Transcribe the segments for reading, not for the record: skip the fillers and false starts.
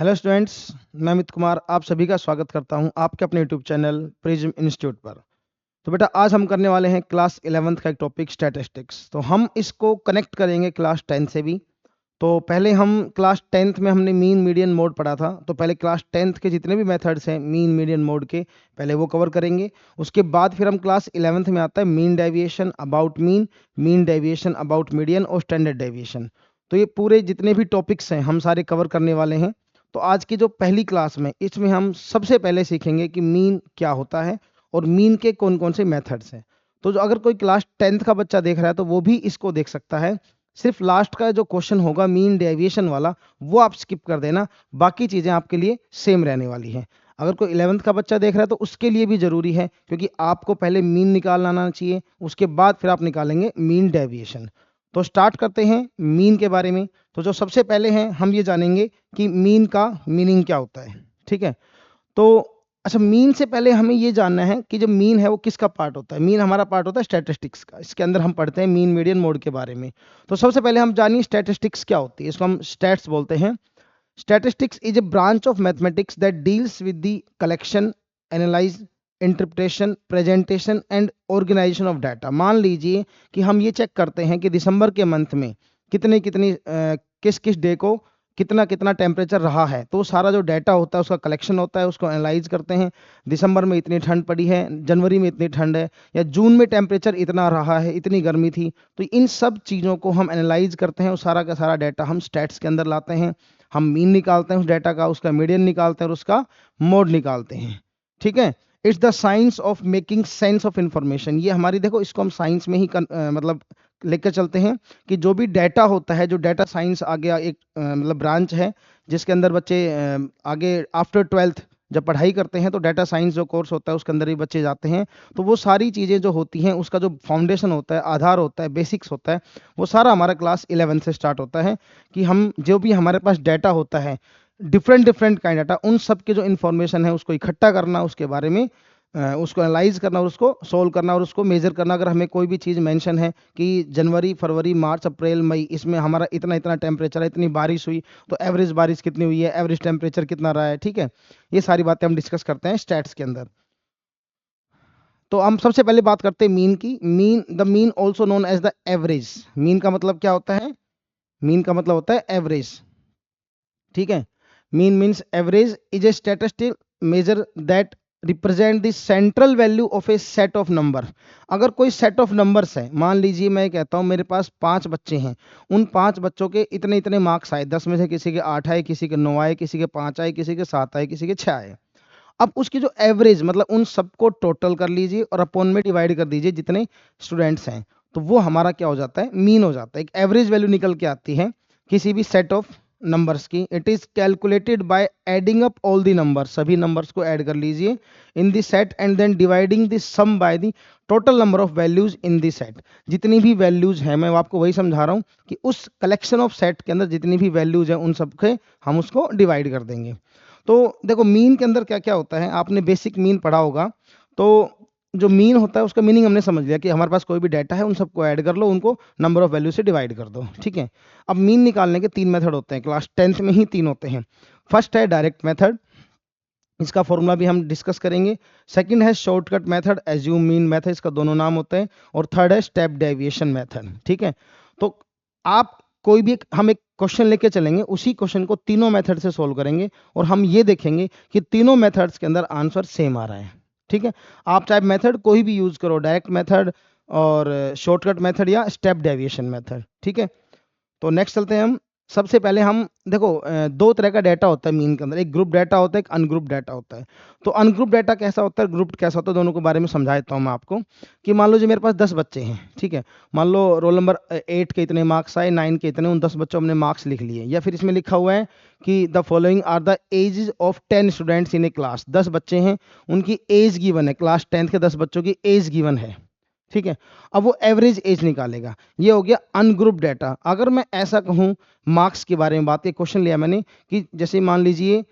Hello students, मैं अमित कुमार आप सभी का स्वागत करता हूं आपके अपने यूट्यूब चैनल प्रिज्म इंस्टीट्यूट पर। तो बेटा आज हम करने वाले हैं क्लास 11th का एक टॉपिक स्टैटिस्टिक्स। तो हम इसको कनेक्ट करेंगे क्लास 10 से भी। तो पहले हम क्लास 10th में हमने मीन मीडियन मोड पढ़ा था, तो पहले क्लास 10th के जितने भी मेथड्स हैं मीन मीडियन मोड के पहले वो कवर करेंगे। उसके बाद फिर हम क्लास 11th में आता है mean deviation, about mean deviation, about median और स्टैंडर्ड डेविएशन। तो ये पूरे जितने भी टॉपिक्स हैं हम सारे कवर करने वाले हैं। तो आज की जो पहली क्लास में इसमें हम सबसे पहले सीखेंगे कि मीन क्या होता है और मीन के कौन कौन से मेथड्स हैं। तो जो अगर कोई क्लास 10th का बच्चा देख रहा है तो वो भी इसको देख सकता है। सिर्फ लास्ट का जो क्वेश्चन होगा मीन डेविएशन वाला वो आप स्किप कर देना, बाकी चीज़ें आपके लिए सेम रहने वाली हैं। अगर कोई 11th का बच्चा देख रहा है तो उसके लिए भी ज़रूरी है, क्योंकि आपको पहले मीन निकालना आना चाहिए, उसके बाद फिर आप निकालेंगे मीन डेविएशन। तो स्टार्ट करते हैं मीन के बारे में। तो जो सबसे पहले हैं हम ये जानेंगे कि मीन का मीनिंग क्या होता है। ठीक है, तो अच्छा, मीन से पहले हमें ये जानना है कि जो मीन है वो किसका पार्ट होता है। मीन हमारा पार्ट होता है स्टैटिस्टिक्स का। इसके अंदर हम पढ़ते हैं मीन मीडियन मोड के बारे में। तो सबसे पहले हम जानिए स्टैटिस्टिक्स क्या होती है। इसको हम स्टैट्स बोलते हैं। Statistics is a branch of mathematics that deals with the collection, analyse, interpretation, presentation and organisation of data. मान लीजिए कि हम ये चेक करते हैं कि दिसंबर के मंथ में किस किस डे को कितना कितना टेम्परेचर रहा है। तो सारा जो डाटा होता है उसका कलेक्शन होता है, उसको एनालाइज करते हैं। दिसंबर में इतनी ठंड पड़ी है, जनवरी में इतनी ठंड है, या जून में टेम्परेचर इतना रहा है, इतनी गर्मी थी। तो इन सब चीज़ों को हम एनालाइज करते हैं और सारा का सारा डाटा हम स्टैट्स के अंदर लाते हैं। हम मीन निकालते हैं उस डाटा का, उसका मीडियन निकालते हैं और उसका मोड निकालते हैं। ठीक है, it's the science of making sense of information. ये हमारी, देखो इसको हम साइंस में ही मतलब लेकर चलते हैं कि जो भी डाटा होता है, जो डाटा साइंस आ गया एक मतलब ब्रांच है जिसके अंदर बच्चे आगे आफ्टर 12th जब पढ़ाई करते हैं तो डाटा साइंस जो कोर्स होता है उसके अंदर भी बच्चे जाते हैं। तो वो सारी चीज़ें जो होती हैं उसका जो फाउंडेशन होता है, आधार होता है, बेसिक्स होता है, वो सारा हमारा क्लास 11 से स्टार्ट होता है। कि हम जो भी हमारे पास डाटा होता है, डिफरेंट डिफरेंट काइंड डाटा, उन सब के जो इन्फॉर्मेशन है उसको इकट्ठा करना, उसके बारे में उसको एनालाइज करना और उसको सोल्व करना और उसको मेजर करना। अगर हमें कोई भी चीज़ मेंशन है कि जनवरी, फरवरी, मार्च, अप्रैल, मई, इसमें हमारा इतना इतना टेम्परेचर है, इतनी बारिश हुई, तो एवरेज बारिश कितनी हुई है, एवरेज टेम्परेचर कितना रहा है। ठीक है, ये सारी बातें हम डिस्कस करते हैं स्टैट्स के अंदर। तो हम सबसे पहले बात करते हैं मीन की। The mean also known as the average. Mean का मतलब क्या होता है? मीन का मतलब होता है एवरेज। ठीक है, mean means average is a statistic measure that represent the central value of a set of number. अगर कोई सेट ऑफ नंबर्स है, मान लीजिए मैं कहता हूँ मेरे पास 5 बच्चे हैं, उन 5 बच्चों के इतने इतने मार्क्स आए, 10 में से किसी के 8 आए, किसी के 9 आए, किसी के 5 आए, किसी के 7 आए, किसी के 6 आए। अब उसकी जो एवरेज, मतलब उन सबको टोटल कर लीजिए और अपॉन में डिवाइड कर दीजिए जितने स्टूडेंट्स हैं, तो वो हमारा क्या हो जाता है? मीन हो जाता है। एक एवरेज वैल्यू निकल के आती है किसी भी सेट ऑफ नंबर्स की। It is calculated by adding up all the number. सभी नंबर्स को ऐड कर लीजिए in the set and then dividing the sum by the total number of values in the set. जितनी भी values हैं, मैं आपको वही समझा रहा हूँ कि उस कलेक्शन ऑफ सेट के अंदर जितनी भी वैल्यूज हैं उन सबके हम उसको डिवाइड कर देंगे। तो देखो मीन के अंदर क्या क्या होता है, आपने बेसिक मीन पढ़ा होगा। तो जो मीन होता है उसका मीनिंग हमने समझ लिया कि हमारे पास कोई भी डाटा है उन सबको ऐड कर लो, उनको नंबर ऑफ वैल्यू से डिवाइड कर दो। ठीक है, अब मीन निकालने के 3 मेथड होते हैं, क्लास 10th में ही 3 होते हैं। फर्स्ट है डायरेक्ट मेथड, इसका फॉर्मूला भी हम डिस्कस करेंगे। सेकंड है shortcut method, assume mean method, इसका दोनों नाम होते हैं। और थर्ड है स्टेप डेविएशन मेथड। ठीक है, तो आप कोई भी हम एक क्वेश्चन लेके चलेंगे, उसी क्वेश्चन को तीनों मेथड से सोल्व करेंगे और हम ये देखेंगे कि तीनों मेथड्स के अंदर आंसर सेम आ रहा है। ठीक है, आप चाहे मेथड कोई भी यूज करो, डायरेक्ट मेथड और शॉर्टकट मेथड या स्टेप डेविएशन मेथड। ठीक है, तो नेक्स्ट चलते हैं हम। सबसे पहले हम देखो, दो तरह का डाटा होता है मीन के अंदर, एक ग्रुप डाटा होता है, एक अनग्रुप डाटा होता है। तो अनग्रुप डाटा कैसा होता है, ग्रुप कैसा होता है, दोनों के बारे में समझा देता हूँ मैं आपको। कि मान लो जो मेरे पास 10 बच्चे हैं, ठीक है, मान लो रोल नंबर 8 के इतने मार्क्स आए, 9 के इतने, उन 10 बच्चों हमने मार्क्स लिख लिए। या फिर इसमें लिखा हुआ है कि the following are the ages of 10 students in a class. 10 बच्चे हैं, उनकी एज गिवन है, क्लास 10th के 10 बच्चों की एज गिवन है। ठीक है, अब वो एवरेज एज निकालेगा। ये हो गया अनग्रुप डाटा। अगर मैं ऐसा कहूँ मार्क्स के बारे में बात, एक क्वेश्चन लिया मैंने कि जैसे मान लीजिए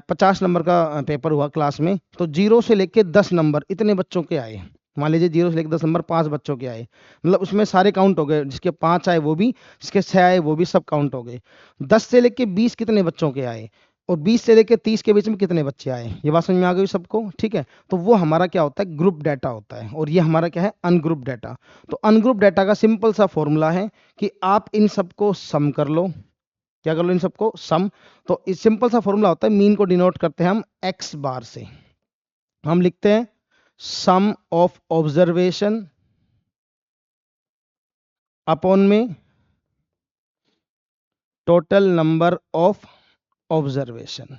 50 नंबर का पेपर हुआ क्लास में, तो 0 से लेके 10 नंबर इतने बच्चों के आए। मान लीजिए 0 से लेकर 10 नंबर 5 बच्चों के आए, मतलब उसमें सारे काउंट हो गए, जिसके 5 आए वो भी, जिसके 6 आए वो भी, सब काउंट हो गए। 10 से लेके 20 कितने बच्चों के आए, और 20 से लेकर 30 के बीच में कितने बच्चे आए, ये बात समझ में आ गई सबको, ठीक है। तो वो हमारा क्या होता है, ग्रुप डाटा होता है, और ये हमारा क्या है, अनग्रुप डाटा। तो अनग्रुप डाटा का सिंपल सा फॉर्मूला है कि आप इन सबको सम कर लो, क्या कर लो, इन सबको सम। तो इस सिंपल सा फॉर्मूला होता है, मीन को डिनोट करते हैं हम एक्स बार से। हम लिखते हैं सम ऑफ ऑब्जर्वेशन अपॉन में टोटल नंबर ऑफ ऑब्जर्वेशन।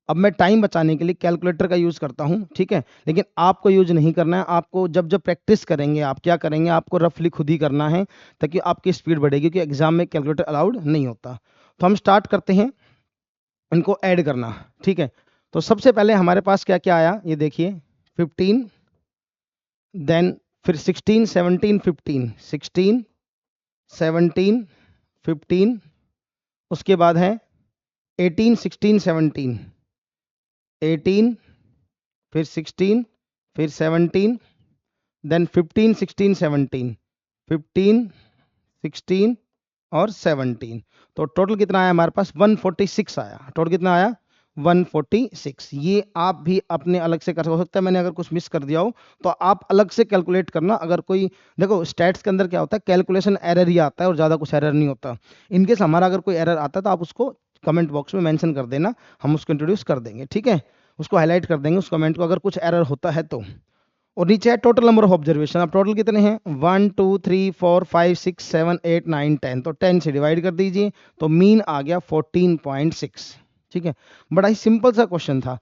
अब मैं टाइम बचाने के लिए कैलकुलेटर का यूज करता हूं, ठीक है, लेकिन आपको यूज नहीं करना है। आपको जब जब प्रैक्टिस करेंगे आप क्या करेंगे, आपको रफली खुद ही करना है ताकि आपकी स्पीड बढ़ेगी, क्योंकि एग्जाम में कैलकुलेटर अलाउड नहीं होता। तो हम स्टार्ट करते हैं इनको ऐड करना, ठीक है। तो सबसे पहले हमारे पास क्या क्या आया, ये देखिए 15, देन फिर 16 17 15, 16 17 15, उसके बाद है 18 16 17, 18 फिर 16 फिर 17, देन 15 16 17, 15 16 और 17। तो टोटल कितना आया हमारे पास, 146 आया। टोटल कितना आया, 146। ये आप भी अपने अलग से कर सकते हैं। मैंने अगर कुछ मिस कर दिया हो तो आप अलग से कैलकुलेट करना। अगर कोई, देखो स्टैट्स के अंदर क्या होता है, कैलकुलेशन एरर ही आता है और ज़्यादा कुछ एरर नहीं होता। इनकेस हमारा अगर कोई एरर आता है तो आप उसको कमेंट बॉक्स में मेंशन कर देना, हम उसको इंट्रोड्यूस कर देंगे, ठीक है। उसको हाईलाइट कर देंगे उस कमेंट को, अगर कुछ एरर होता है तो। और नीचे है टोटल नंबर ऑफ ऑब्जर्वेशन। अब टोटल कितने हैं, 1 2 3 4 5 6 7 8 9 10। तो 10 से डिवाइड कर दीजिए तो मीन आ गया 14.6, ठीक है। बड़ा ही सिंपल सा क्वेश्चन था।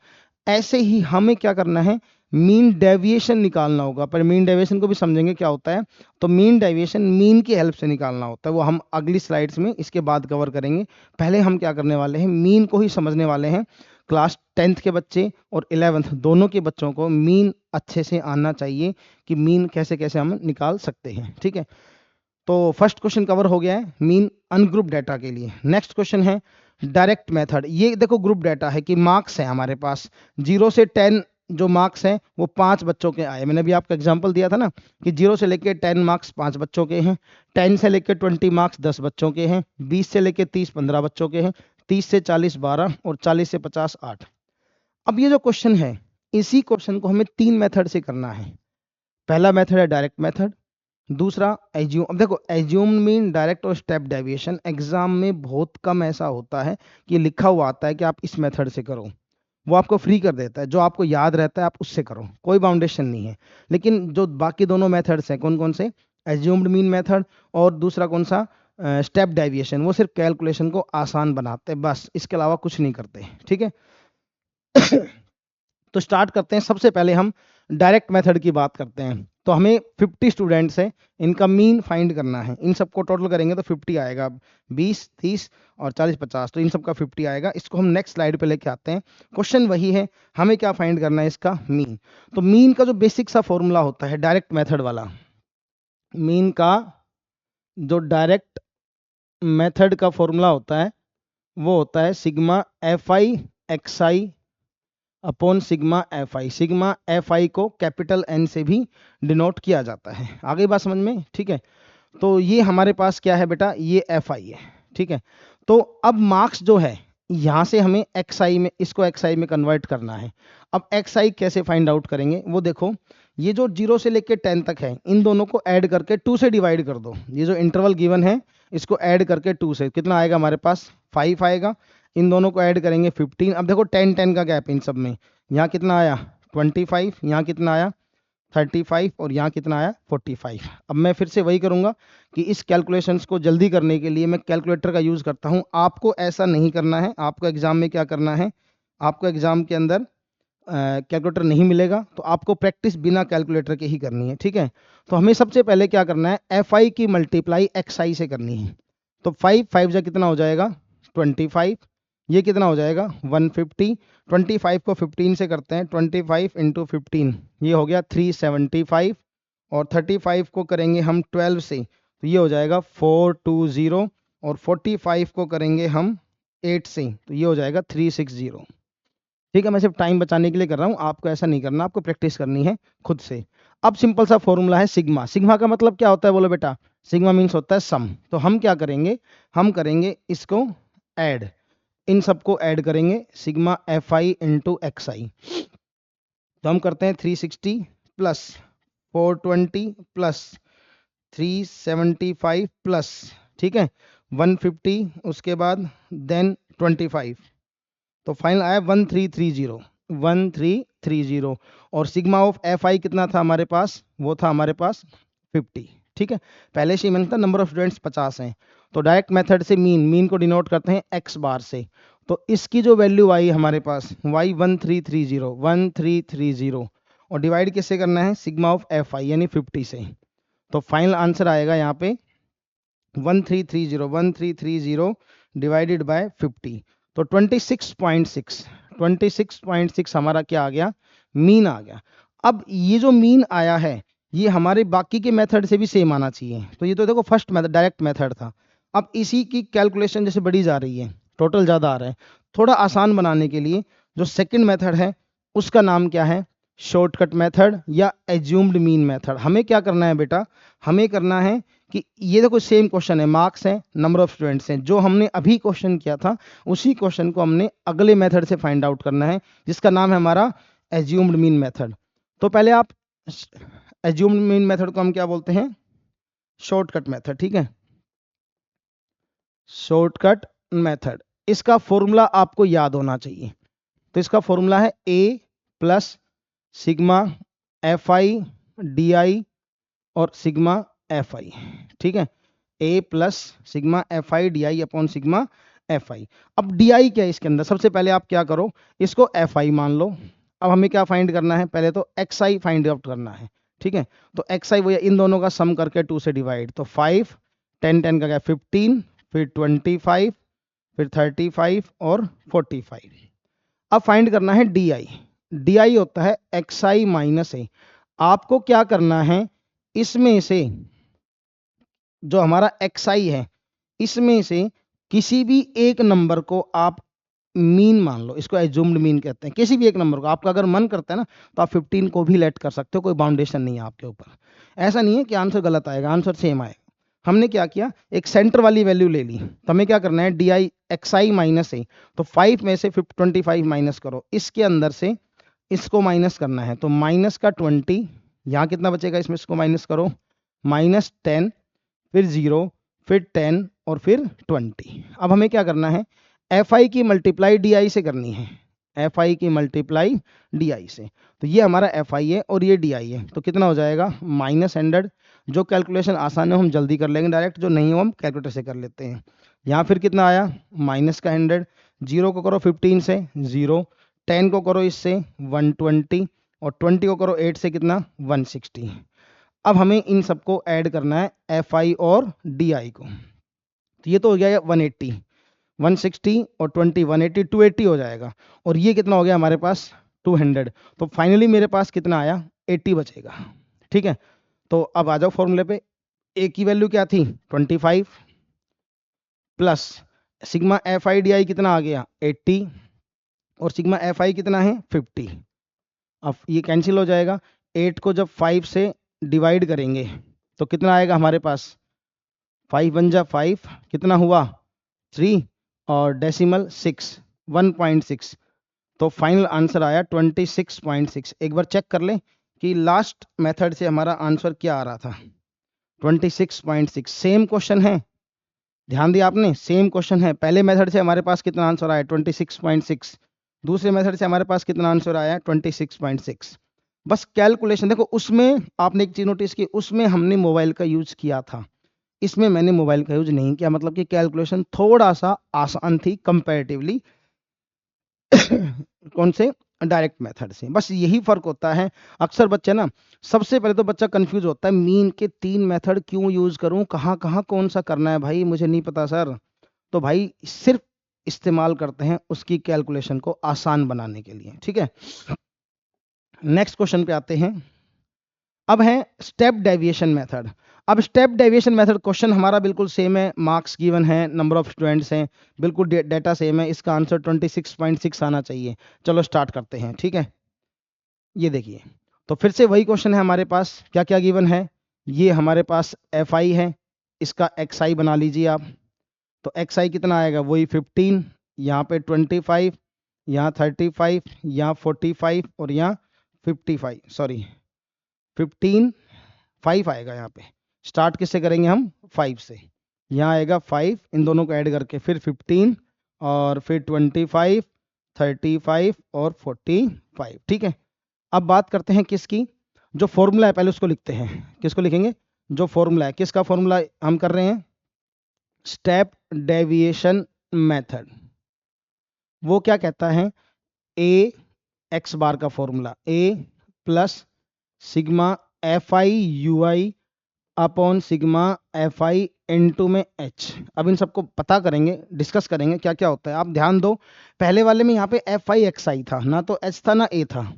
ऐसे ही हमें क्या करना है, मीन डेविएशन निकालना होगा। पर मीन डेविएशन को भी समझेंगे क्या होता है। तो मीन डेविएशन मीन की हेल्प से निकालना होता है, वो हम अगली स्लाइड्स में इसके बाद कवर करेंगे। पहले हम क्या करने वाले हैं, मीन को ही समझने वाले हैं। क्लास 10th के बच्चे और 11th दोनों के बच्चों को मीन अच्छे से आना चाहिए कि मीन कैसे कैसे हम निकाल सकते हैं, ठीक है। तो फर्स्ट क्वेश्चन कवर हो गया है मीन अनग्रुप डाटा के लिए। नेक्स्ट क्वेश्चन है डायरेक्ट मेथड। ये देखो ग्रुप डाटा है कि मार्क्स है हमारे पास, 0 से 10 जो मार्क्स हैं वो 5 बच्चों के आए। मैंने अभी आपको एग्जांपल दिया था ना कि 0 से लेके 10 मार्क्स 5 बच्चों के हैं, 10 से लेके 20 मार्क्स 10 बच्चों के हैं, 20 से लेके 30 15 बच्चों के हैं, 30 से 40 12 और 40 से 50 8। अब ये जो क्वेश्चन है, इसी क्वेश्चन को हमें 3 मेथड से करना है। पहला मेथड है डायरेक्ट मेथड, दूसरा एज्यूम। अब देखो एज्यूम मीन डायरेक्ट और स्टेप डेविएशन। एग्जाम में बहुत कम ऐसा होता है कि लिखा हुआ आता है कि आप इस मेथड से करो, वो आपको फ्री कर देता है। जो आपको याद रहता है आप उससे करो, कोई बाउंडेशन नहीं है। लेकिन जो बाकी दोनों मेथड्स हैं, कौन कौन से, एज्यूम्ड मीन मेथड और दूसरा कौन सा, स्टेप डेविएशन, वो सिर्फ कैलकुलेशन को आसान बनाते हैं, बस इसके अलावा कुछ नहीं करते, ठीक है। तो स्टार्ट करते हैं। सबसे पहले हम डायरेक्ट मेथड की बात करते हैं। तो हमें 50 स्टूडेंट्स हैं, इनका मीन फाइंड करना है। इन सबको टोटल करेंगे तो 50 आएगा, 20 30 और 40 50, तो इन सबका 50 आएगा। इसको हम नेक्स्ट स्लाइड पे लेके आते हैं। क्वेश्चन वही है, हमें क्या फाइंड करना है, इसका मीन। तो मीन का जो बेसिक सा फॉर्मूला होता है डायरेक्ट मेथड वाला, मीन का जो डायरेक्ट मेथड का फॉर्मूला होता है वो होता है sigma f i x I upon sigma f I. Sigma f आई को कैपिटल एन से भी डिनोट किया जाता है। आगे बात समझ में, ठीक है। तो ये हमारे पास क्या है बेटा, ये एफ आई है, ठीक है। तो अब मार्क्स जो है यहाँ से हमें एक्स आई में, इसको एक्स आई में कन्वर्ट करना है। अब एक्स आई कैसे फाइंड आउट करेंगे, वो देखो, ये जो 0 से लेकर 10 तक है इन दोनों को ऐड करके 2 से डिवाइड कर दो। ये जो इंटरवल गिवन है इसको ऐड करके 2 से कितना आएगा हमारे पास, 5 आएगा। इन दोनों को ऐड करेंगे 15। अब देखो 10 10 का गैप इन सब में, यहाँ कितना आया 25, यहाँ कितना आया 35 और यहाँ कितना आया 45। अब मैं फिर से वही करूँगा कि इस कैलकुलेशंस को जल्दी करने के लिए मैं कैलकुलेटर का यूज़ करता हूँ। आपको ऐसा नहीं करना है। आपको एग्जाम में क्या करना है, आपको एग्जाम के अंदर कैलकुलेटर नहीं मिलेगा, तो आपको प्रैक्टिस बिना कैलकुलेटर के ही करनी है, ठीक है। तो हमें सबसे पहले क्या करना है, एफ आई की मल्टीप्लाई एक्स आई से करनी है। तो 5 5 जा कितना हो जाएगा 25, ये कितना हो जाएगा 150। 25 को 15 से करते हैं, 25 इंटू 15 ये हो गया 375। और 35 को करेंगे हम 12 से तो ये हो जाएगा 420। और 45 को करेंगे हम 8 से तो ये हो जाएगा 360। ठीक है, मैं सिर्फ टाइम बचाने के लिए कर रहा हूँ, आपको ऐसा नहीं करना, आपको प्रैक्टिस करनी है खुद से। अब सिंपल सा फॉर्मूला है सिग्मा। सिग्मा का मतलब क्या होता है बोलो बेटा, सिग्मा मीन्स होता है सम। तो हम क्या करेंगे, हम करेंगे इसको ऐड। इन सबको ऐड करेंगे sigma f i into x i. तो हम करते हैं 360 प्लस 420 प्लस 375 प्लस, ठीक है, 150, उसके बाद देन 25, तो फाइनल आया 1330, 1330। और सिग्मा ऑफ एफ आई कितना था हमारे पास, वो था हमारे पास 50, ठीक है। पहले से ही मैंने कहा नंबर ऑफ स्टूडेंट्स 50 हैं, तो डायरेक्ट मेथड से मीन को डिनोट करते हैं एक्स बार से। तो इसकी जो वैल्यू आई हमारे पास y 1330 और डिवाइड किससे करना है, सिग्मा ऑफ एफ आई यानी 50 से। तो फाइनल आंसर आएगा यहाँ पे 1330 डिवाइडेड बाय 50, तो 26.6 हमारा क्या आ गया, मीन आ गया। अब ये जो मीन आया है ये हमारे बाकी के मेथड से भी सेम आना चाहिए। तो ये तो देखो फर्स्ट मेथड डायरेक्ट मेथड था, अब इसी की कैलकुलेशन जैसे बढ़ी जा रही है, टोटल ज़्यादा आ रहा है, थोड़ा आसान बनाने के लिए जो सेकंड मेथड है उसका नाम क्या है, शॉर्टकट मेथड या एज्यूम्ड मीन मेथड। हमें क्या करना है बेटा, हमें करना है कि ये देखो सेम क्वेश्चन है, मार्क्स हैं, नंबर ऑफ स्टूडेंट्स हैं, जो हमने अभी क्वेश्चन किया था उसी क्वेश्चन को हमने अगले मेथड से फाइंड आउट करना है जिसका नाम है हमारा एज्यूम्ड मीन मेथड। तो पहले आप एज्यूम्ड मीन मेथड को हम क्या बोलते हैं, शॉर्टकट मेथड, ठीक है, शॉर्टकट मेथड। इसका फॉर्मूला आपको याद होना चाहिए। तो इसका फॉर्मूला है a plus sigma f i d i और सिग्मा एफ आई, ठीक है, a plus sigma f i d i upon sigma f i. अब डी आई क्या है इसके अंदर, सबसे पहले आप क्या करो, इसको एफ आई मान लो। अब हमें क्या फाइंड करना है, पहले तो एक्स आई फाइंड आउट करना है, ठीक है। तो एक्स आई वो इन दोनों का सम करके 2 से डिवाइड, तो 5 10 10 का क्या 15, फिर 25, फिर 35 और 45। अब फाइंड करना है डी आई। डी आई होता है एक्स आई माइनस ए। आपको क्या करना है, इसमें से जो हमारा एक्स आई है इसमें से किसी भी एक नंबर को आप मीन मान लो, इसको एज्यूम्ड मीन कहते हैं। किसी भी एक नंबर को आपका अगर मन करता है ना तो आप 15 को भी लेट कर सकते हो, कोई बाउंडेशन नहीं है आपके ऊपर। ऐसा नहीं है कि आंसर गलत आएगा, आंसर सेम आएगा। हमने क्या किया, एक सेंटर वाली वैल्यू ले ली, तो हमें क्या करना है d i x i minus a, तो 5 में से 25 माइनस करो, इसके अंदर से इसको माइनस करना है, तो माइनस का 20, यहाँ कितना बचेगा, इसमें इसको माइनस करो, माइनस 10, फिर 0, फिर 10 और फिर 20। अब हमें क्या करना है, एफ आई की मल्टीप्लाई डी आई से करनी है, एफ आई की मल्टीप्लाई डी आई से। तो ये हमारा एफ आई है और ये डी आई है, तो कितना हो जाएगा -100। जो कैलकुलेशन आसान है हम जल्दी कर लेंगे डायरेक्ट, जो नहीं हो हम कैलकुलेटर से कर लेते हैं। यहाँ फिर कितना आया माइनस का 100, 0 को करो 15 से 0, 10 को करो इससे 120 और 20 को करो 8 से कितना 160। अब हमें इन सबको ऐड करना है एफ आई और डी आई को। तो ये तो हो गया 180, 160 और 20 180, 280 हो जाएगा। और ये कितना हो गया हमारे पास 200। तो फाइनली मेरे पास कितना आया 80 बचेगा, ठीक है। तो अब आ जाओ फॉर्मूले पे, ए की वैल्यू क्या थी 25 plus sigma f i d आई कितना आ गया 80 और सिग्मा एफ आई कितना है 50। अब ये कैंसिल हो जाएगा, 8 को जब 5 से डिवाइड करेंगे तो कितना आएगा हमारे पास, 5 1 जा 5, कितना हुआ 3 और डेसिमल 6, 1.6। तो फाइनल आंसर आया 26.6। एक बार चेक कर लें कि लास्ट मेथड से हमारा आंसर क्या आ रहा था, 26.6। सेम क्वेश्चन है, ध्यान दिया आपने, सेम क्वेश्चन है। पहले मेथड से हमारे पास कितना आंसर आया 26.6, दूसरे मेथड से हमारे पास कितना आंसर आया 26.6। बस कैलकुलेशन देखो, उसमें आपने एक चीज नोटिस की, उसमें हमने मोबाइल का यूज किया था, इसमें मैंने मोबाइल का यूज नहीं किया, मतलब कि कैलकुलेशन थोड़ा सा आसान थी कंपैरेटिवली कौन से डायरेक्ट मेथड से। बस यही फर्क होता है। अक्सर बच्चे ना, सबसे पहले तो बच्चा कंफ्यूज होता है, मीन के 3 मेथड क्यों यूज करूं, कहाँ कहाँ कौन सा करना है भाई, मुझे नहीं पता सर। तो भाई सिर्फ इस्तेमाल करते हैं उसकी कैलकुलेशन को आसान बनाने के लिए, ठीक है। नेक्स्ट क्वेश्चन पे आते हैं। अब है स्टेप डेविएशन मेथड। अब स्टेप डेविएशन मेथड क्वेश्चन हमारा बिल्कुल सेम है, मार्क्स गिवन है, नंबर ऑफ स्टूडेंट्स हैं, बिल्कुल डेटा सेम है, इसका आंसर 26.6 आना चाहिए। चलो स्टार्ट करते हैं, ठीक है। ये देखिए, तो फिर से वही क्वेश्चन है हमारे पास, क्या क्या गिवन है, ये हमारे पास एफ आई है, इसका एक्स आई बना लीजिए आप। तो एक्स आई कितना आएगा, वही 15 यहाँ पे 25, यहाँ 35, यहाँ 45 और यहाँ 55, सॉरी 15, 5 आएगा यहाँ पे। स्टार्ट किससे करेंगे हम? 5 से। यहाँ आएगा 5, इन दोनों को ऐड करके फिर 15 और फिर 25, 35 और 45। ठीक है, अब बात करते हैं किसकी? जो फॉर्मूला है पहले उसको लिखते हैं। किसको लिखेंगे? जो फॉर्मूला है। किसका फॉर्मूला हम कर रहे हैं? Step deviation method. वो क्या कहता है? ए एक्स बार का formula, A plus sigma f I you I upon sigma f I into में एच। अब इन सबको पता करेंगे, डिस्कस करेंगे क्या क्या होता है। आप ध्यान दो, पहले वाले में यहाँ पे एफ आई एक्स आई था, ना तो एच था ना ए था।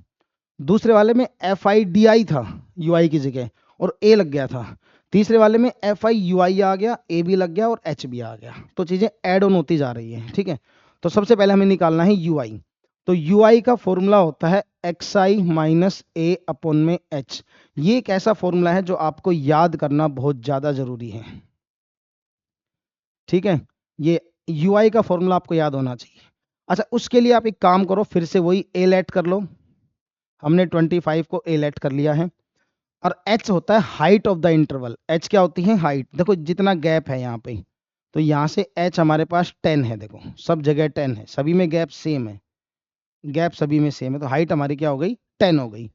दूसरे वाले में एफ आई डी आई था यू आई की जगह, और ए लग गया था। तीसरे वाले में एफ आई यू आई आ गया, ए भी लग गया और एच भी आ गया। तो चीज़ें ऐड ऑन होती जा रही है। ठीक है, तो सबसे पहले हमें निकालना है यू आई। तो यू आई का फॉर्मूला होता है x i minus A upon में एच। ये एक ऐसा फॉर्मूला है जो आपको याद करना बहुत ज़्यादा ज़रूरी है। ठीक है, ये यू आई का फॉर्मूला आपको याद होना चाहिए। अच्छा, उसके लिए आप एक काम करो, फिर से वही ए लेट कर लो। हमने 25 को ए लेट कर लिया है। और एच होता है height of the interval. H क्या होती है? हाइट। देखो जितना गैप है यहाँ पे, तो यहाँ से एच हमारे पास 10 है। देखो सब जगह 10 है, सभी में गैप सेम है, गैप सभी में सेम है, तो हाइट हमारी क्या हो गई? 10 हो गई।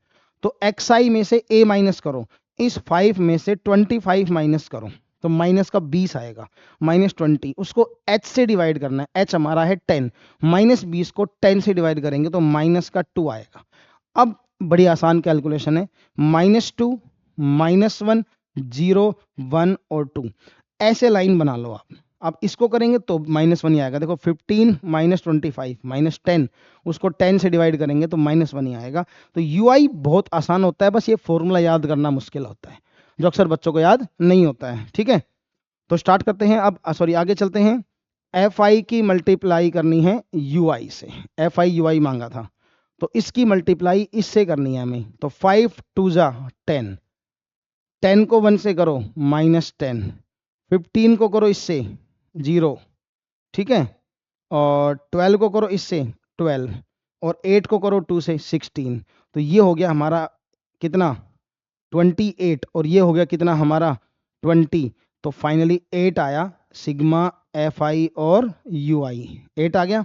तो एक्स आई में से ए माइनस करो, इस 5 में से 25 माइनस करो, तो माइनस का 20 आएगा, माइनस 20। उसको एच से डिवाइड करना है, एच हमारा है 10, माइनस 20 को 10 से डिवाइड करेंगे तो माइनस का 2 आएगा। अब बड़ी आसान कैलकुलेशन है, -2, -1, 0, 1 और 2, ऐसे लाइन बना लो आप। अब इसको करेंगे तो -1 ही आएगा। देखो 15 माइनस 25 माइनस 10, उसको 10 से डिवाइड करेंगे तो -1 ही आएगा। तो यूआई बहुत आसान होता है, बस ये फॉर्मूला याद करना मुश्किल होता है, जो अक्सर बच्चों को याद नहीं होता है। ठीक है, तो स्टार्ट करते हैं अब, सॉरी आगे चलते हैं। एफ आई की मल्टीप्लाई करनी है यू आई से। एफ आई यू आई मांगा था, तो इसकी मल्टीप्लाई इससे करनी है हमें। तो 5 2 जा 10, 10 को 1 से करो -10, 15 को करो इससे 0, ठीक है, और 12 को करो इससे 12, और 8 को करो 2 से 16। तो ये हो गया हमारा कितना? 28, और ये हो गया कितना हमारा? 20। तो फाइनली 8 आया सिग्मा एफ आई और यू आई, 8 आ गया।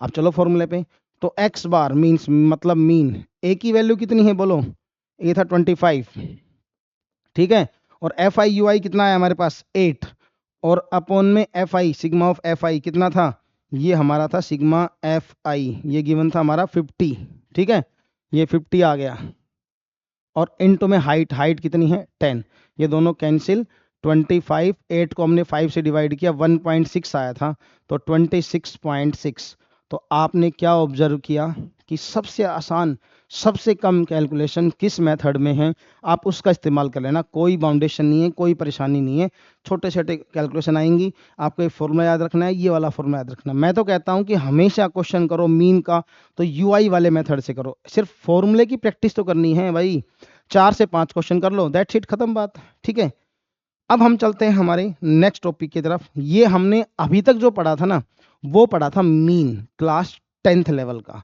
अब चलो फॉर्मूले पे। तो एक्स बार मीन्स मतलब मीन, ए की वैल्यू कितनी है बोलो? ए था 25, ठीक है, और एफ आई यू आई कितना है हमारे पास? 8, और अपॉन में F I, sigma of F I कितना था? ये हमारा था सिग्मा एफ आई, ये गिवन था हमारा 50, ठीक है, ये 50 आ गया। और इनटू में हाइट, हाइट कितनी है? 10, ये दोनों कैंसिल। 25, 8 को हमने 5 से डिवाइड किया, 1.6 आया था, तो 26.6। तो आपने क्या ऑब्जर्व किया कि सबसे आसान, सबसे कम कैलकुलेशन किस मेथड में है, आप उसका इस्तेमाल कर लेना। कोई बाउंडेशन नहीं है, कोई परेशानी नहीं है, छोटे छोटे कैलकुलेशन आएंगी। आपको एक फॉर्मूला याद रखना है, ये वाला फॉर्मूला याद रखना है। मैं तो कहता हूं कि हमेशा क्वेश्चन करो मीन का तो यूआई वाले मेथड से करो। सिर्फ फॉर्मूले की प्रैक्टिस तो करनी है भाई, 4 से 5 क्वेश्चन कर लो, दैट्स इट, खत्म बात। ठीक है, अब हम चलते हैं हमारे नेक्स्ट टॉपिक की तरफ। ये हमने अभी तक जो पढ़ा था ना, वो पढ़ा था मीन, क्लास 10th लेवल का।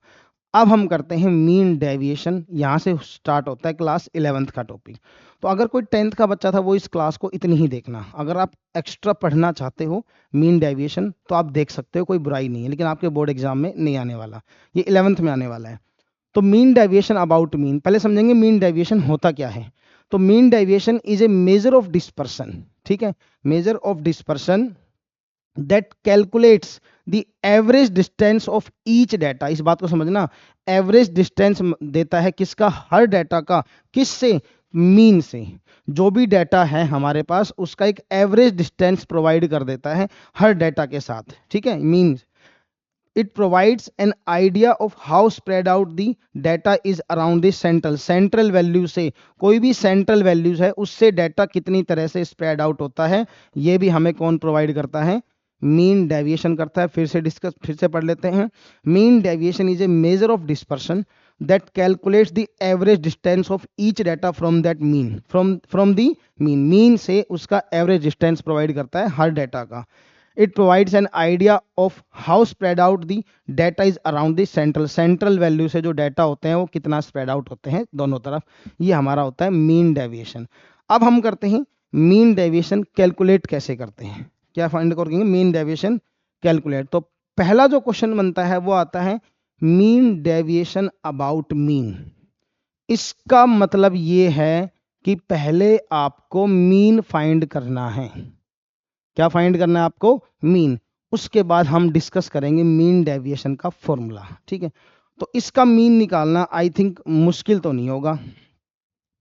अब हम करते हैं मीन डेविएशन, यहाँ से स्टार्ट होता है क्लास 11th का टॉपिक। तो अगर कोई 10th का बच्चा था वो इस क्लास को इतनी ही देखना। अगर आप एक्स्ट्रा पढ़ना चाहते हो मीन डेविएशन तो आप देख सकते हो, कोई बुराई नहीं है, लेकिन आपके बोर्ड एग्जाम में नहीं आने वाला, ये 11th में आने वाला है। तो मीन डेविएशन अबाउट मीन, पहले समझेंगे मीन डेविएशन होता क्या है। तो mean deviation is a measure of dispersion, ठीक है, measure of dispersion that calculates the average distance of each data. इस बात को समझना, एवरेज डिस्टेंस देता है किसका? हर डाटा का। किससे? मीन से। जो भी डाटा है हमारे पास उसका एक एवरेज डिस्टेंस प्रोवाइड कर देता है हर डाटा के साथ, ठीक है, mean. It provides an idea of how spread out the data is around the central। Central value से, कोई भी सेंट्रल वैल्यूज है उससे डाटा कितनी तरह से स्प्रेड आउट होता है, ये भी हमें कौन प्रोवाइड करता है? मीन डेविएशन करता है। फिर से पढ़ लेते हैं। Mean deviation is a measure of dispersion that calculates the average distance of each data from that mean, from the mean। Mean से उसका एवरेज डिस्टेंस प्रोवाइड करता है हर डाटा का। It provides an idea of how spread out the data is around the central value से जो data होते हैं वो कितना स्प्रेड आउट होते हैं दोनों तरफ, ये हमारा होता है मीन डेविएशन। अब हम करते हैं मीन डेविएशन कैलकुलेट कैसे करते हैं, क्या फाइंड करेंगे मीन डेविएशन कैलकुलेट। तो पहला जो क्वेश्चन बनता है वो आता है मीन डेविएशन अबाउट मीन। इसका मतलब ये है कि पहले आपको मीन फाइंड करना है। क्या फाइंड करना है आपको? मीन। उसके बाद हम डिस्कस करेंगे मीन डेविएशन का फॉर्मूला। ठीक है, तो इसका मीन निकालना आई थिंक मुश्किल तो नहीं होगा।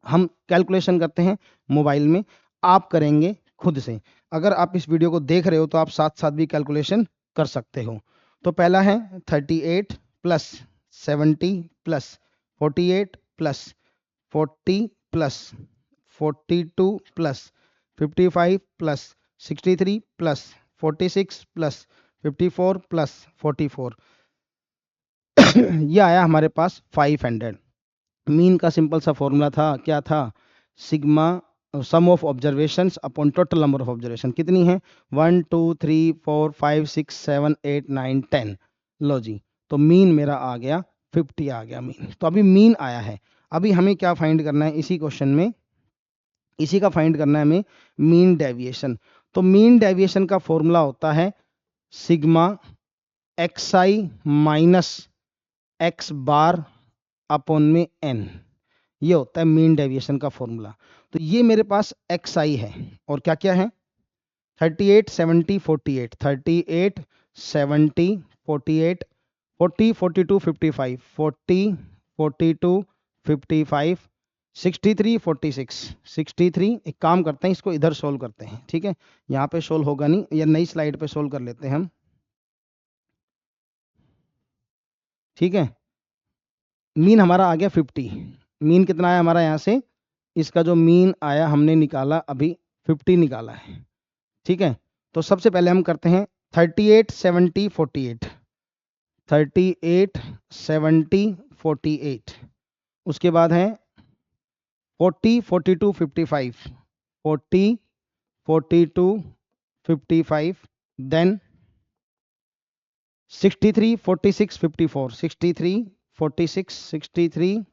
हम कैलकुलेशन करते हैं मोबाइल में, आप करेंगे खुद से। अगर आप इस वीडियो को देख रहे हो तो आप साथ साथ भी कैलकुलेशन कर सकते हो। तो पहला है 38 plus 70 plus 48 plus 40 plus 42 plus 55 plus 63 plus 46 plus 54 plus 44 ये आया हमारे पास 500। मीन का सिंपल सा फॉर्मूला था, क्या था? Sigma sum of observations upon total number of observation. कितनी है? 1 2 3 4 5 6 7 8 9 10। लो जी, तो मीन मेरा आ गया 50 आ गया मीन। तो अभी मीन आया है, अभी हमें क्या फाइंड करना है इसी क्वेश्चन में, इसी का फाइंड करना है हमें मीन डेविएशन। तो मीन डेविएशन का फॉर्मूला होता है sigma xi minus x bar upon में n। ये होता है मीन डेविएशन का फॉर्मूला। तो ये मेरे पास xi है और क्या क्या है? 38 70 48 38 70 48 40 42 55 40 42 55 63 46 63। एक काम करते हैं, इसको इधर सोल्व करते हैं। ठीक है, यहाँ पे सोल्व होगा नहीं, या नई स्लाइड पे सोल्व कर लेते हैं हम। ठीक है, मीन हमारा आ गया 50। मीन कितना आया हमारा यहाँ से? इसका जो मीन आया हमने निकाला अभी 50 निकाला है। ठीक है, तो सबसे पहले हम करते हैं 38 70 48 38 70 48। उसके बाद है 40 42 55 40 42 55। देन 63 46 54 63 46 63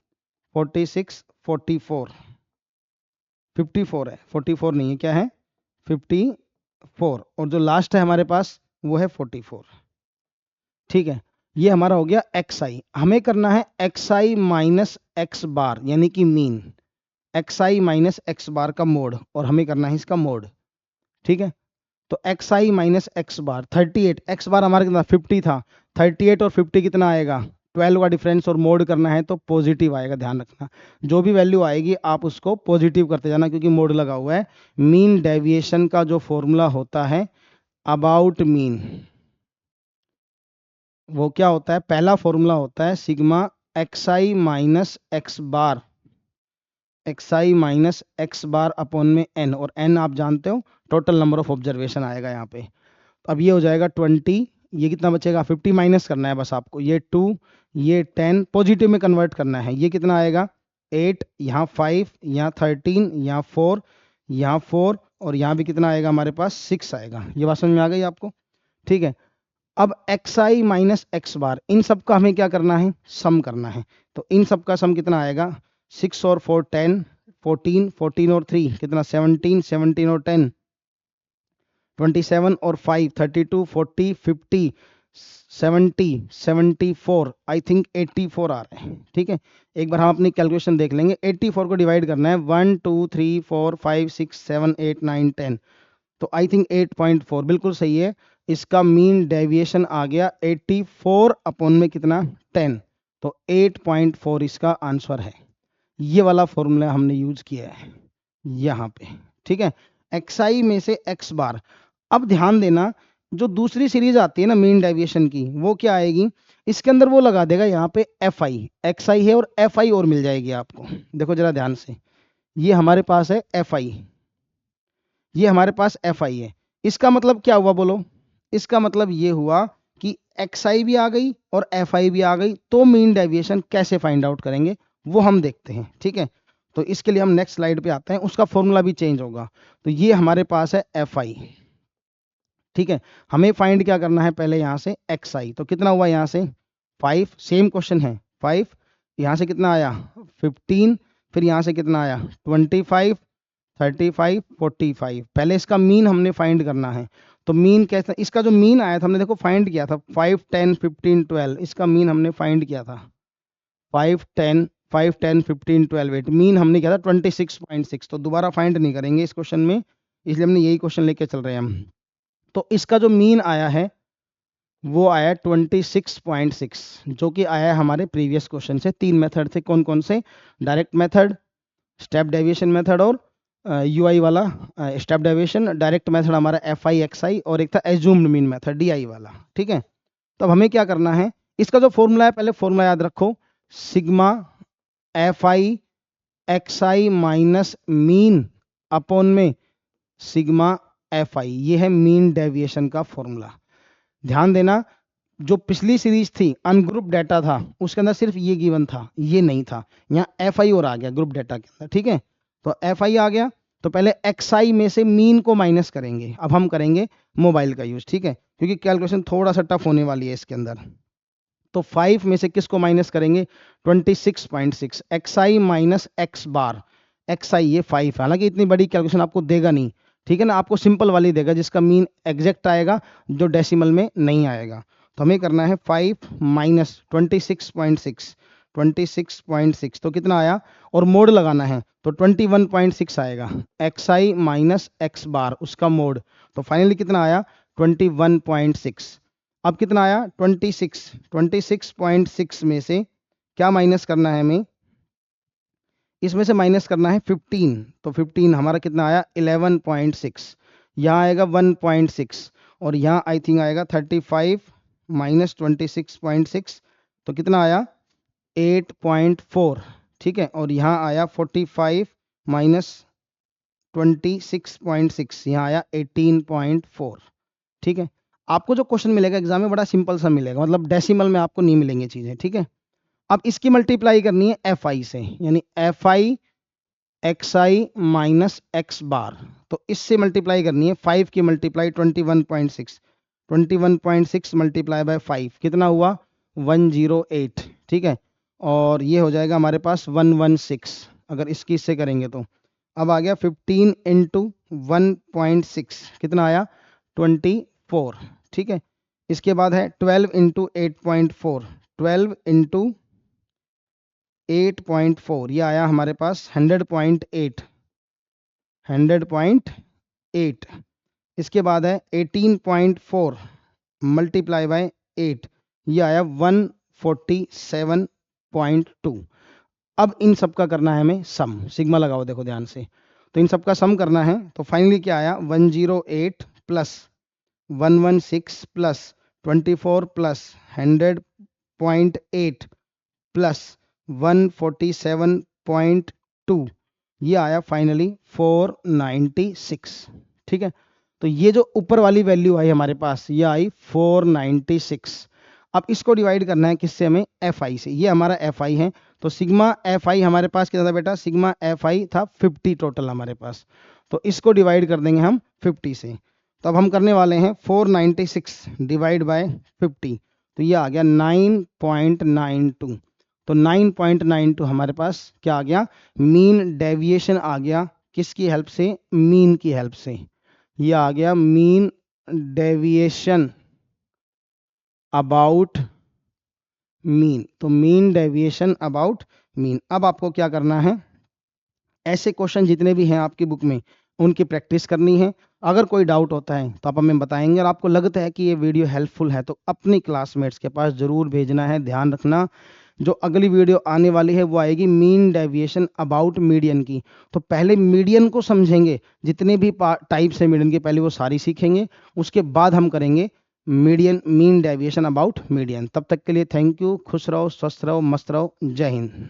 46 44 54 है, 44 नहीं है, क्या है? 54। और जो लास्ट है हमारे पास वो है 44। ठीक है, ये हमारा हो गया xi। हमें करना है xi माइनस एक्स बार, यानी कि मीन। xi माइनस एक्स बार का मोड, और हमें करना है इसका मोड। ठीक है, तो xi माइनस एक्स बार 38, एक्स बार हमारा कितना 50 था, 38 और 50 कितना आएगा? 12 का डिफरेंस, और मोड करना है तो पॉजिटिव आएगा। ध्यान रखना, जो भी वैल्यू आएगी आप उसको पॉजिटिव करते जाना, क्योंकि मोड लगा हुआ है। मीन डेविएशन का जो फॉर्मूला होता है अबाउट मीन, वो क्या होता है? पहला फॉर्मूला होता है सिग्मा xi माइनस एक्स बार, xi minus x bar upon में n, और n आप जानते हो टोटल नंबर ऑफ ऑब्जर्वेशन आएगा यहाँ पे। अब ये हो जाएगा 20, ये कितना बचेगा? 50 माइनस करना है बस आपको, ये 2 ये 10 पॉजिटिव में कन्वर्ट करना है। ये कितना आएगा? 8, यहाँ 5, यहाँ 13, यहाँ 4, यहाँ 4, और यहाँ भी कितना आएगा हमारे पास? 6 आएगा। ये बात समझ में आ गई आपको? ठीक है, अब xi माइनस एक्स बार, इन सब का हमें क्या करना है? सम करना है। तो इन सब का सम कितना आएगा? 6 और 4 10, 14 14 और 3 कितना? 17 17 और 10 27 और 5 32 40 50 70 74, आई थिंक 84 आ रहे हैं। ठीक है, एक बार हम अपनी कैलकुलेशन देख लेंगे। 84 को डिवाइड करना है 1 2 3 4 5 6 7 8 9 10, तो आई थिंक 8.4 बिल्कुल सही है। इसका मीन डेविएशन आ गया 84 अपॉन में कितना? 10, तो 8.4 इसका आंसर है। ये वाला फॉर्मूला हमने यूज किया है यहाँ पे। ठीक है, xi में से x बार। अब ध्यान देना, जो दूसरी सीरीज आती है ना मीन डेविएशन की, वो क्या आएगी? इसके अंदर वो लगा देगा यहाँ पे fi, xi है और fi और मिल जाएगी आपको। देखो जरा ध्यान से, ये हमारे पास है fi, ये हमारे पास fi है। इसका मतलब क्या हुआ बोलो? इसका मतलब ये हुआ कि xi भी आ गई और fi भी आ गई। तो मीन डेविएशन कैसे फाइंड आउट करेंगे वो हम देखते हैं। ठीक है, तो इसके लिए हम नेक्स्ट स्लाइड पे आते हैं, उसका फॉर्मूला भी चेंज होगा। तो ये हमारे पास है fi। ठीक है, हमें फाइंड क्या करना है पहले यहाँ से xi, तो कितना हुआ यहाँ से 5, सेम क्वेश्चन है 5, यहाँ से कितना आया 15, फिर यहाँ से कितना आया 25, 35, 45। पहले इसका मीन हमने फाइंड करना है, तो मीन कैसा, इसका जो मीन आया था हमने देखो फाइंड किया था 5, 10, 15, 12, इसका मीन हमने फाइंड किया था 5, 10, 15, 12, 8, मीन हमने किया था 26.6। तो दोबारा फाइंड नहीं करेंगे इस क्वेश्चन में, इसलिए हमने यही क्वेश्चन लेके चल रहे हैं हम। तो इसका जो मीन आया है वो आया 26.6, जो कि आया है हमारे प्रीवियस क्वेश्चन से। 3 मेथड थे, कौन कौन से, direct method, step deviation method और यूआई वाला स्टेप डेविएशन। डायरेक्ट मेथड हमारा एफआई एक्सआई और एक था एज्यूम्ड मीन मेथड डीआई वाला। ठीक है, तो अब हमें क्या करना है, इसका जो फॉर्मूला है पहले फॉर्मूला याद रखो, sigma FI XI minus mean upon में सिग्मा एफआई, ये है मीन डेविएशन का फॉर्मूला। ध्यान देना, जो पिछली सीरीज थी अनग्रुप डाटा था उसके अंदर सिर्फ ये गिवन था, ये नहीं था, यहाँ एफआई और आ गया ग्रुप डाटा के अंदर। ठीक है, तो एफआई आ गया, तो पहले एक्सआई में से मीन को माइनस करेंगे। अब हम करेंगे मोबाइल का यूज, ठीक है, क्योंकि कैलकुलेशन थोड़ा सा टफ होने वाली है इसके अंदर। तो 5 में से किसको माइनस करेंगे 26.6, एक्सआई माइनस एक्स बार, एक्सआई ये 5 है, हालांकि इतनी बड़ी कैलकुलेशन आपको देगा नहीं, ठीक है ना, आपको सिंपल वाली देगा जिसका मीन एग्जैक्ट आएगा, जो डेसिमल में नहीं आएगा। तो हमें करना है 5 माइनस 26.6, 26.6 तो कितना आया, और मोड लगाना है तो 21.6 आएगा, एक्सआई माइनस एक्स बार उसका मोड, तो फाइनली कितना आया 21.6। अब कितना आया 26, 26.6 में से क्या माइनस करना है हमें, इसमें से माइनस करना है 15, तो 15 हमारा कितना आया 11.6, यहाँ आएगा 1.6 और यहाँ आई थिंक आएगा 35 माइनस 26.6, तो कितना आया 8.4। ठीक है, और यहाँ आया 45 माइनस 26.6, यहाँ आया 18.4। ठीक है, आपको जो क्वेश्चन मिलेगा एग्जाम में बड़ा सिंपल सा मिलेगा, मतलब डेसिमल में आपको नहीं मिलेंगे चीजें। ठीक है, अब इसकी मल्टीप्लाई करनी है एफ आई से, यानी f i x i minus x bar, तो इससे मल्टीप्लाई करनी है 5 की मल्टीप्लाई 21.6, 21.6 मल्टीप्लाई बाय 5 कितना हुआ 108। ठीक है, और ये हो जाएगा हमारे पास 116 अगर इसकी इससे करेंगे तो। अब आ गया 15 इंटू 1.6 कितना आया 24। ठीक है, इसके बाद है 12 इंटू 8.4, 12 इंटू 8.4, ये आया हमारे पास 100.8, 100.8। इसके बाद है 18.4 मल्टीप्लाई बाय 8, ये आया 147.2। अब इन सब का करना है हमें सम, सिग्मा लगाओ देखो ध्यान से, तो इन सब का सम करना है, तो फाइनली क्या आया 108 प्लस 116 प्लस 24 प्लस 100.8 प्लस 147.2, ये आया फाइनली 496। ठीक है, तो ये जो ऊपर वाली वैल्यू आई हमारे पास ये आई 496। अब इसको डिवाइड करना है किससे, हमें एफ आई से, ये हमारा एफ आई है, तो सिग्मा एफ आई हमारे पास कितना था बेटा, सिग्मा एफ आई था 50 टोटल हमारे पास, तो इसको डिवाइड कर देंगे हम 50 से। तो अब हम करने वाले हैं 496 डिवाइड बाय 50, तो ये आ गया 9.92, तो 9.92 हमारे पास क्या आ गया, मीन डेविएशन आ गया, किसकी हेल्प से, मीन की हेल्प से, ये आ गया मीन डेविएशन अबाउट मीन, तो मीन डेविएशन अबाउट मीन। अब आपको क्या करना है, ऐसे क्वेश्चन जितने भी हैं आपकी बुक में उनकी प्रैक्टिस करनी है। अगर कोई डाउट होता है तो आप हमें बताएंगे, और आपको लगता है कि ये वीडियो हेल्पफुल है तो अपनी क्लासमेट्स के पास जरूर भेजना है। ध्यान रखना, जो अगली वीडियो आने वाली है वो आएगी मीन डेविएशन अबाउट मीडियन की, तो पहले मीडियन को समझेंगे, जितने भी टाइप्स हैं मीडियन के पहले वो सारी सीखेंगे, उसके बाद हम करेंगे median, mean deviation about median. तब तक के लिए थैंक यू, खुश रहो, स्वस्थ रहो, मस्त रहो, जय हिंद।